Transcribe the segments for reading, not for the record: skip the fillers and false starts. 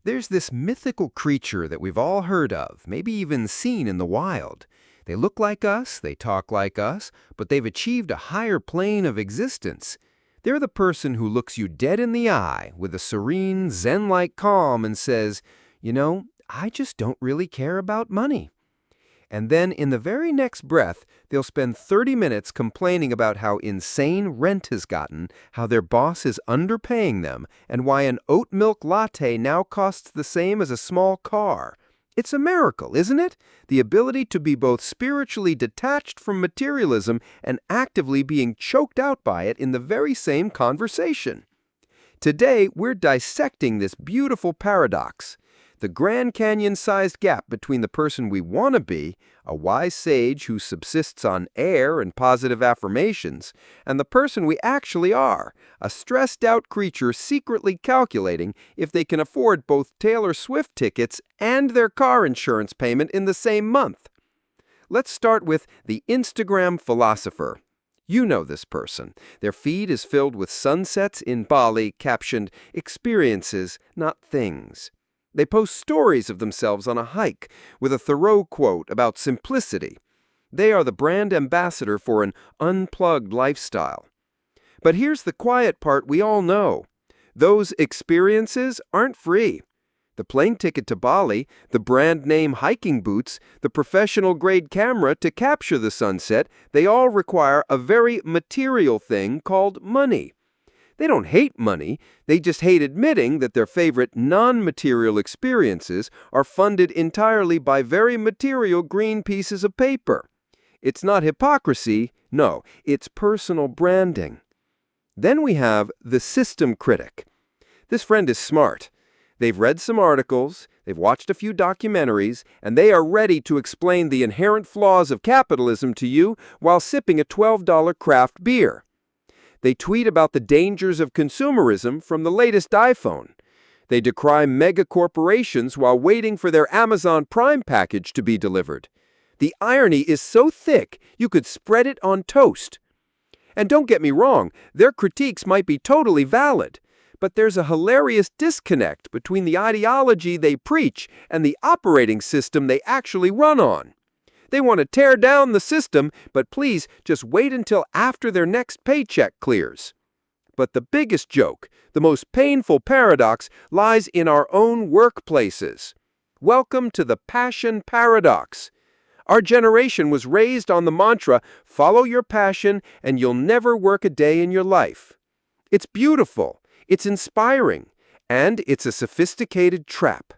There's this mythical creature that we've all heard of, maybe even seen in the wild. They look like us, they talk like us, but they've achieved a higher plane of existence. They're the person who looks you dead in the eye with a serene, Zen-like calm and says, I just don't really care about money. And then in the very next breath, they'll spend 30 minutes complaining about how insane rent has gotten, how their boss is underpaying them, and why an oat milk latte now costs the same as a small car. It's a miracle, isn't it? The ability to be both spiritually detached from materialism and actively being choked out by it in the very same conversation. Today, we're dissecting this beautiful paradox. The Grand Canyon-sized gap between the person we want to be, a wise sage who subsists on air and positive affirmations, and the person we actually are, a stressed-out creature secretly calculating if they can afford both Taylor Swift tickets and their car insurance payment in the same month. Let's start with the Instagram philosopher. You know this person. Their feed is filled with sunsets in Bali captioned, "Experiences, not things." They post stories of themselves on a hike with a Thoreau quote about simplicity. They are the brand ambassador for an unplugged lifestyle. But here's the quiet part we all know. Those experiences aren't free. The plane ticket to Bali, the brand name hiking boots, the professional-grade camera to capture the sunset, they all require a very material thing called money. They don't hate money, they just hate admitting that their favorite non-material experiences are funded entirely by very material green pieces of paper. It's not hypocrisy, no, it's personal branding. Then we have the System Critic. This friend is smart. They've read some articles, they've watched a few documentaries, and they are ready to explain the inherent flaws of capitalism to you while sipping a $12 craft beer. They tweet about the dangers of consumerism from the latest iPhone. They decry mega corporations while waiting for their Amazon Prime package to be delivered. The irony is so thick, you could spread it on toast. And don't get me wrong, their critiques might be totally valid, but there's a hilarious disconnect between the ideology they preach and the operating system they actually run on. They want to tear down the system, but please just wait until after their next paycheck clears. But the biggest joke, the most painful paradox, lies in our own workplaces. Welcome to the passion paradox. Our generation was raised on the mantra, follow your passion and you'll never work a day in your life. It's beautiful, it's inspiring, and it's a sophisticated trap.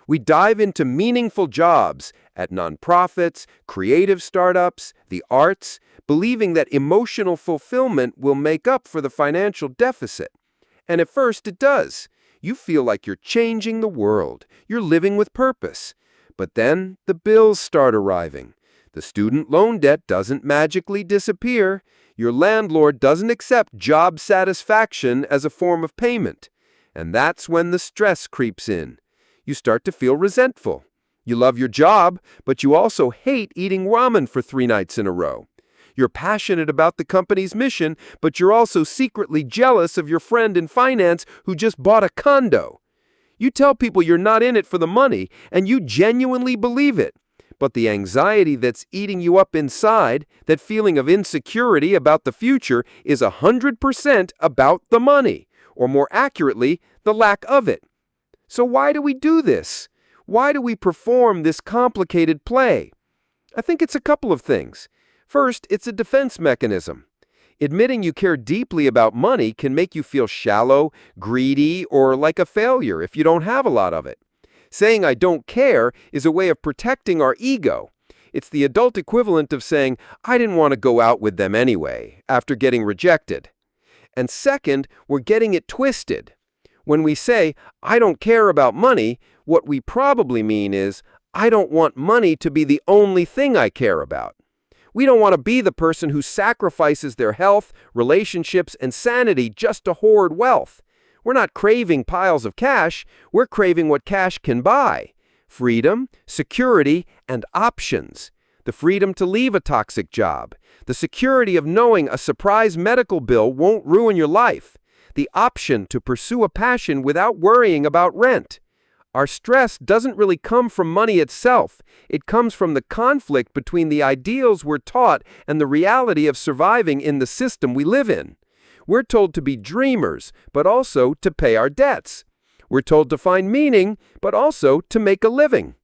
We dive into meaningful jobs at nonprofits, creative startups, the arts, believing that emotional fulfillment will make up for the financial deficit. And at first it does. You feel like you're changing the world. You're living with purpose. But then the bills start arriving. The student loan debt doesn't magically disappear. Your landlord doesn't accept job satisfaction as a form of payment. And that's when the stress creeps in. You start to feel resentful. You love your job, but you also hate eating ramen for 3 nights in a row. You're passionate about the company's mission, but you're also secretly jealous of your friend in finance who just bought a condo. You tell people you're not in it for the money, and you genuinely believe it. But the anxiety that's eating you up inside, that feeling of insecurity about the future, is 100% about the money, or more accurately, the lack of it. So why do we do this? Why do we perform this complicated play? I think it's a couple of things. First, it's a defense mechanism. Admitting you care deeply about money can make you feel shallow, greedy, or like a failure if you don't have a lot of it. Saying I don't care is a way of protecting our ego. It's the adult equivalent of saying, I didn't want to go out with them anyway, after getting rejected. And second, we're getting it twisted. When we say, I don't care about money, what we probably mean is, I don't want money to be the only thing I care about. We don't want to be the person who sacrifices their health, relationships, and sanity just to hoard wealth. We're not craving piles of cash, we're craving what cash can buy. Freedom, security, and options. The freedom to leave a toxic job. The security of knowing a surprise medical bill won't ruin your life. The option to pursue a passion without worrying about rent. Our stress doesn't really come from money itself. It comes from the conflict between the ideals we're taught and the reality of surviving in the system we live in. We're told to be dreamers, but also to pay our debts. We're told to find meaning, but also to make a living.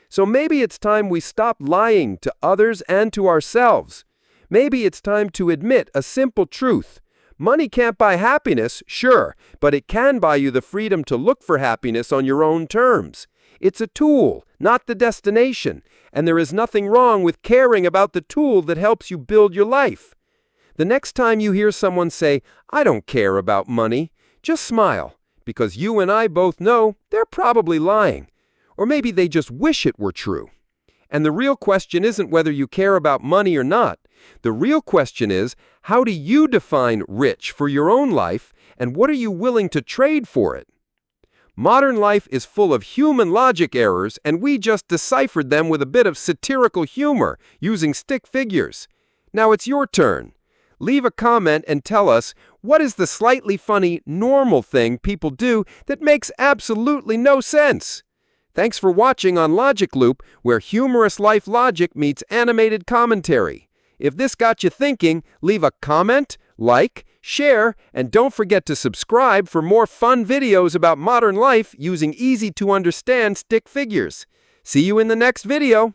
So maybe it's time we stop lying to others and to ourselves. Maybe it's time to admit a simple truth. Money can't buy happiness, sure, but it can buy you the freedom to look for happiness on your own terms. It's a tool, not the destination, and there is nothing wrong with caring about the tool that helps you build your life. The next time you hear someone say, "I don't care about money," just smile, because you and I both know they're probably lying. Or maybe they just wish it were true. And the real question isn't whether you care about money or not. The real question is, how do you define rich for your own life, and what are you willing to trade for it? Modern life is full of human logic errors, and we just deciphered them with a bit of satirical humor, using stick figures. Now it's your turn. Leave a comment and tell us, what is the slightly funny, normal thing people do that makes absolutely no sense? Thanks for watching on Logic Loop, where humorous life logic meets animated commentary. If this got you thinking, leave a comment, like, share, and don't forget to subscribe for more fun videos about modern life using easy-to-understand stick figures. See you in the next video.